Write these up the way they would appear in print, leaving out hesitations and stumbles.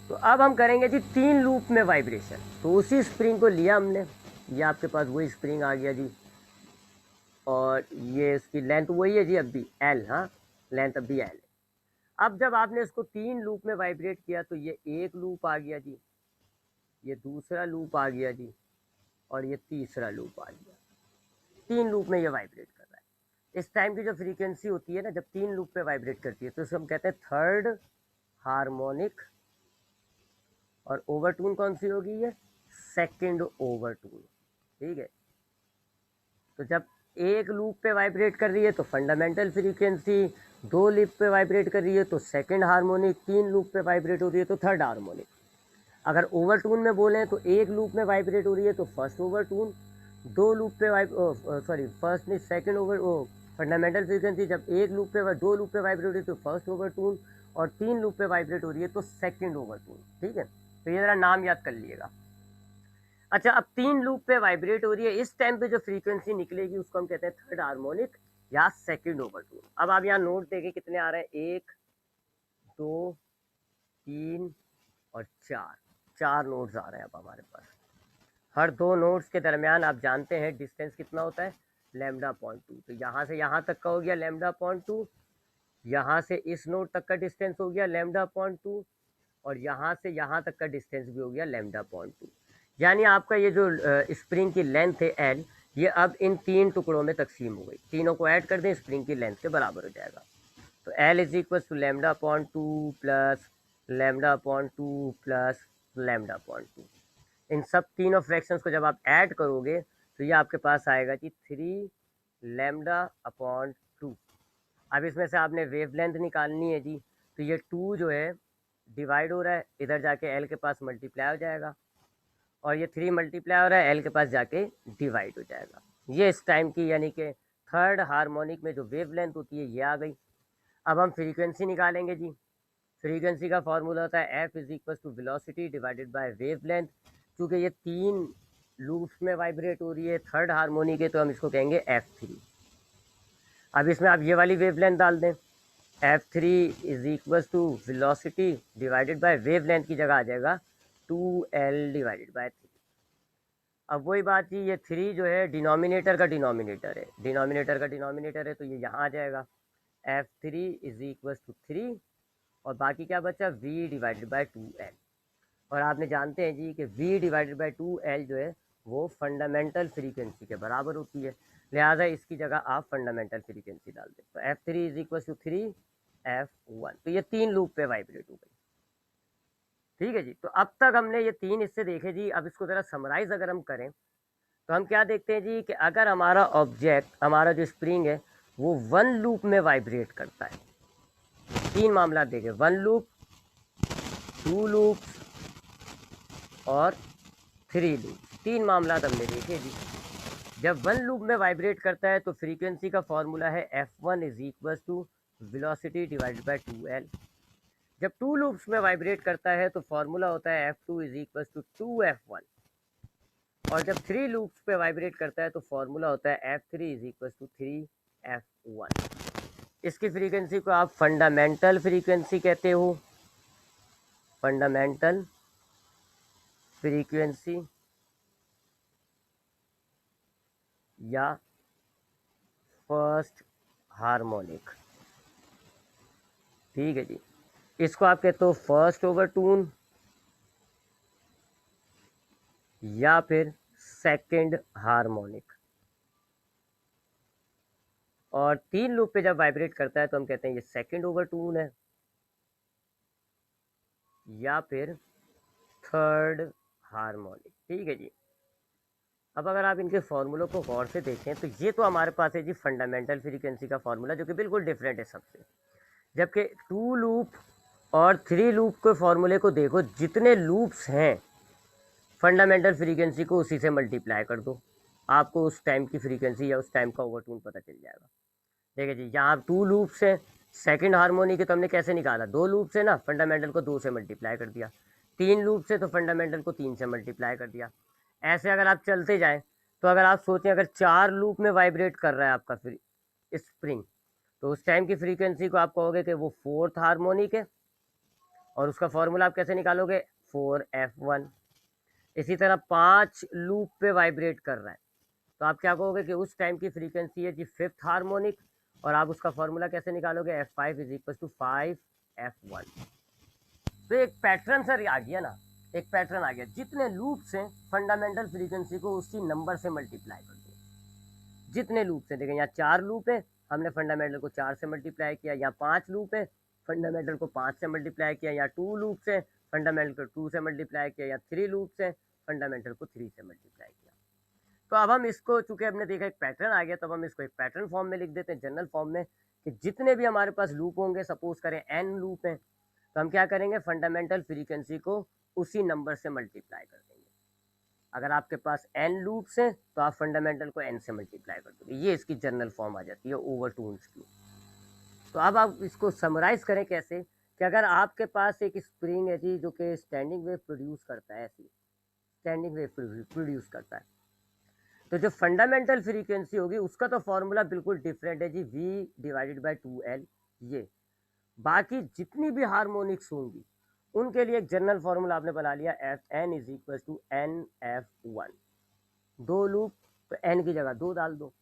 तो अब हम करेंगे जी 3 लूप में वाइब्रेशन। तो उसी स्प्रिंग को लिया हमने, ये आपके पास वही स्प्रिंग आ गया जी, और ये इसकी लेंथ वही है जी अब भी एल, हाँ लेंथ अब भी एल है। अब जब आपने इसको 3 लूप में वाइब्रेट किया तो ये एक लूप आ गया जी, ये दूसरा लूप आ गया जी, और ये तीसरा लूप आ गया। 3 लूप में ये वाइब्रेट कर रहा है। इस टाइम की जो फ्रीक्वेंसी होती है ना, जब 3 लूप पे वाइब्रेट करती है तो इसको हम कहते हैं थर्ड हार्मोनिक, और ओवरटून कौन सी होगी, ये सेकंड ओवरटून। ठीक है, तो जब एक लूप पे वाइब्रेट कर रही है तो फंडामेंटल फ्रीक्वेंसी, 2 लूप पे वाइब्रेट कर रही है तो सेकंड हार्मोनिक, 3 लूप पे वाइब्रेट हो रही है तो थर्ड हार्मोनिक। अगर ओवरटून में बोलें तो एक लूप में वाइब्रेट हो रही है तो फर्स्ट ओवरटून, 2 लूप पे फर्स्ट नहीं सेकंड ओवर फंडामेंटल फ्रीक्वेंसी जब एक लूप पे 2 लूप पे वाइब्रेट हो रही है तो फर्स्ट ओवरटून, और 3 लूप पे वाइब्रेट हो रही है तो सेकंड ओवरटून। ठीक है, तो ये ज़रा नाम याद कर लीजिएगा। अच्छा, अब 3 लूप पे वाइब्रेट हो रही है, इस टाइम पे जो फ्रीक्वेंसी निकलेगी उसको हम कहते हैं थर्ड हार्मोनिक या सेकंड ओवरटून। अब आप यहाँ नोट देखें कितने आ रहे हैं, 1 2 3 और 4, 4 नोट्स आ रहे हैं अब हमारे पास। हर 2 नोट्स के दरमियान आप जानते हैं डिस्टेंस कितना होता है, λ.2। तो यहाँ से यहाँ तक का हो गया λ.2, यहाँ से इस नोट तक का डिस्टेंस हो गया λ.2, और यहाँ से यहाँ तक का डिस्टेंस भी हो गया λ.2। यानी आपका ये जो स्प्रिंग की लेंथ है एल, ये अब इन 3 टुकड़ों में तकसीम हो गई। तीनों को ऐड कर दें, स्प्रिंग की लेंथ के बराबर हो जाएगा। तो L is equal to λ.2 plus λ.2 plus λ.2। इन सब तीनों फ्रैक्शंस को जब आप ऐड करोगे तो ये आपके पास आएगा कि 3 λ/2। अब इसमें से आपने वेवलेंथ निकालनी है जी, तो ये 2 जो है डिवाइड हो रहा है, इधर जाके एल के पास मल्टीप्लाई हो जाएगा, और ये 3 मल्टीप्लाई हो रहा है, एल के पास जाके डिवाइड हो जाएगा। ये इस टाइम की यानी कि थर्ड हार्मोनिक में जो वेवलेंथ होती है ये आ गई। अब हम फ्रीक्वेंसी निकालेंगे जी। फ्रीक्वेंसी का फॉर्मूला होता है F is equal to velocity divided by wavelength. क्योंकि ये 3 लूप्स में वाइब्रेट हो रही है, थर्ड हार्मोनिक है, तो हम इसको कहेंगे F3। अब इसमें आप ये वाली वेवलेंथ डाल दें, F3 is equal to velocity divided by wavelength की जगह आ जाएगा 2L डिवाइडेड बाय 3। अब वही बात जी, ये 3 जो है डिनोमिनेटर का डिनोमिनेटर है, डिनोमिनेटर का डिनोमिनेटर है, तो ये यहाँ आ जाएगा F3 इज इक्वल टू 3, और बाकी क्या बचा, V डिवाइडेड बाय 2L। और आपने जानते हैं जी कि V डिवाइडेड बाई 2L जो है वो फंडामेंटल फ्रीक्वेंसी के बराबर होती है, लिहाजा इसकी जगह आप फंडामेंटल फ्रीक्वेंसी डाल दें। तो F3 is equal to 3F1। तो ये 3 लूप पे वाइब्रेट हो गई। ठीक है जी, तो अब तक हमने ये 3 हिस्से देखे जी। अब इसको ज़रा समराइज अगर हम करें तो हम क्या देखते हैं जी कि अगर हमारा ऑब्जेक्ट, हमारा जो स्प्रिंग है वो 1 लूप में वाइब्रेट करता है, 3 मामला देखें, 1 लूप, 2 लूप और 3 लूप, 3 मामला हमने देखे जी। जब 1 लूप में वाइब्रेट करता है तो फ्रीक्वेंसी का फॉर्मूला है F1 is equal to velocity divided by 2L। जब 2 लूप्स में वाइब्रेट करता है तो फॉर्मूला होता है F2 is equal to 2F1, और जब 3 लूप्स पे वाइब्रेट करता है तो फॉर्मूला होता है F3 is equal to 3F1। इसकी फ्रीक्वेंसी को आप फंडामेंटल फ्रीक्वेंसी कहते हो, फंडामेंटल फ्रीक्वेंसी या फर्स्ट हार्मोनिक। ठीक है जी, इसको आप कहते हो फर्स्ट ओवरटून या फिर सेकंड हार्मोनिक। और 3 लूप पे जब वाइब्रेट करता है तो हम कहते हैं ये सेकंड ओवरटून है या फिर थर्ड हार्मोनिक। ठीक है जी, अब अगर आप इनके फॉर्मूलों को गौर से देखें तो ये तो हमारे पास है जी फंडामेंटल फ्रीक्वेंसी का फॉर्मूला, जो कि बिल्कुल डिफरेंट है सबसे। जबकि 2 लूप और 3 लूप के फॉर्मूले को देखो, जितने लूप्स हैं फंडामेंटल फ्रीक्वेंसी को उसी से मल्टीप्लाई कर दो, आपको उस टाइम की फ्रीक्वेंसी या उस टाइम का ओवरटून पता चल जाएगा। ठीक है जी, यहाँ 2 लूप्स हैं, सेकंड हार्मोनिक है, तो हमने कैसे निकाला, 2 लूप से ना फंडामेंटल को 2 से मल्टीप्लाई कर दिया, 3 लूप से तो फंडामेंटल को 3 से मल्टीप्लाई कर दिया। ऐसे अगर आप चलते जाएँ तो अगर आप सोचें अगर 4 लूप में वाइब्रेट कर रहा है आपका स्प्रिंग, तो उस टाइम की फ्रीक्वेंसी को आप कहोगे कि वो फोर्थ हार्मोनिक है, और उसका फॉर्मूला आप कैसे निकालोगे, 4f1। इसी तरह 5 लूप पे वाइब्रेट कर रहा है, तो आप क्या कहोगे कि उस टाइम की फ्रीक्वेंसी है जी फिफ्थ हार्मोनिक, और आप उसका फॉर्मूला कैसे निकालोगे, f5 is equal to 5f1। तो एक पैटर्न सर आ गया ना, एक पैटर्न आ गया, जितने लूप्स हैं फंडामेंटल फ्रीक्वेंसी को उसी नंबर से मल्टीप्लाई कर दो। जितने लूप्स हैं, देखें यहाँ 4 लूप है, हमने फंडामेंटल को 4 से मल्टीप्लाई किया, यहाँ 5 लूप है, फंडामेंटल को 5 से मल्टीप्लाई किया, यहाँ 2 लूप्स है, फंडामेंटल को 2 से मल्टीप्लाई किया, यहाँ 3 लूप्स है, फंडामेंटल को 3 से मल्टीप्लाई किया। तो अब हम इसको, चूंकि हमने देखा एक पैटर्न आ गया, तो अब हम इसको एक पैटर्न फॉर्म में लिख देते हैं, जनरल फॉर्म में, कि जितने भी हमारे पास लूप होंगे, सपोज करें n लूप है, तो हम क्या करेंगे, फंडामेंटल फ्रीक्वेंसी को उसी नंबर से मल्टीप्लाई कर देंगे। अगर आपके पास n लूप्स हैं तो आप फंडामेंटल को n से मल्टीप्लाई कर दोगे, ये इसकी जनरल फॉर्म आ जाती है ओवरटोन्स की। तो अब आप इसको समराइज करें कैसे, कि अगर आपके पास एक स्प्रिंग है जी जो कि स्टैंडिंग वेव प्रोड्यूस करता है, ऐसी स्टैंडिंग वेव प्रोड्यूस करता है, तो जो फंडामेंटल फ्रीक्वेंसी होगी उसका तो फॉर्मूला बिल्कुल डिफरेंट है जी, v/2l। ये बाकी जितनी भी हार्मोनिक्स होंगी उनके लिए एक जनरल फॉर्मूला आपने बना लिया, fn is equal to nf1। 2 loop, तो n की जगह 2 डाल दो।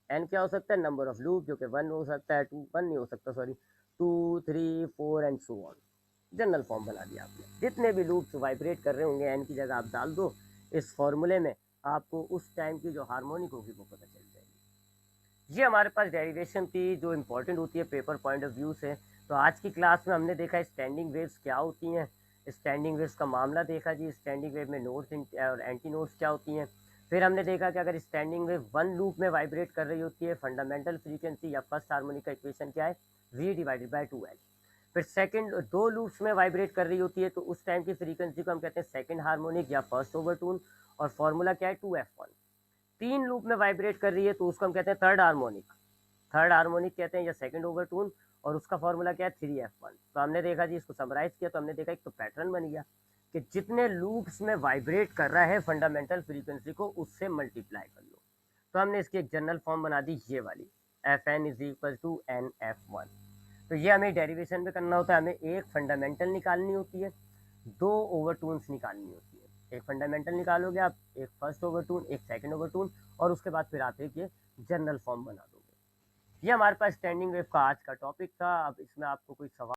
n क्या हो सकता है, नंबर ऑफ लूप, जो कि 1 हो सकता है, 2 1 नहीं हो सकता, sorry 2 3 4 and so on. General form बना दिया आपने, जितने भी लूप्स वाइब्रेट कर रहे होंगे n की जगह आप डाल दो इस फॉर्मूले में, आपको उस टाइम की जो हार्मोनिक होगी वो पता चल जाएगी। ये हमारे पास डेरिवेशन थी जो इंपॉर्टेंट होती है पेपर पॉइंट ऑफ व्यू से। तो आज की क्लास में हमने देखा स्टैंडिंग वेव्स क्या होती हैं, स्टैंडिंग वेव्स का मामला देखा जी, स्टैंडिंग वेव में नोड्स और एंटी नोड्स क्या होती हैं। फिर हमने देखा कि अगर स्टैंडिंग वेव 1 लूप में वाइब्रेट कर रही होती है, फंडामेंटल फ्रीक्वेंसी या फर्स्ट हार्मोनिक का इक्वेशन क्या है, v/2l। फिर सेकंड 2 लूप्स में वाइब्रेट कर रही होती है, तो उस टाइम की फ्रीक्वेंसी को हम कहते हैं सेकंड हार्मोनिक या फर्स्ट ओवरटोन, और फॉर्मूला क्या है, 2f1। 3 लूप में वाइब्रेट कर रही है तो उसको हम कहते हैं थर्ड हार्मोनिक, थर्ड हार्मोनिक कहते हैं या सेकंड ओवरटोन, और उसका फॉर्मूला क्या है, 3f1। तो हमने देखा जी, इसको समराइज किया तो हमने देखा एक तो पैटर्न बन गया कि जितने लूप्स में वाइब्रेट कर रहा है फंडामेंटल फ्रीक्वेंसी को उससे मल्टीप्लाई कर लो। तो हमने इसकी एक जनरल फॉर्म बना दी ये वाली, fn is equal to nf1। तो ये हमें डेरिवेशन में करना होता है, हमें एक फंडामेंटल निकालनी होती है, 2 ओवरटोन्स निकालनी होती है। एक फंडामेंटल निकालोगे आप, एक फर्स्ट ओवरटोन, एक सेकंड ओवरटोन, और उसके बाद फिर आप एक ये जनरल फॉर्म बना दोगे। ये हमारे पास स्टैंडिंग वेव का आज का टॉपिक था। अब इसमें आपको कोई सवाल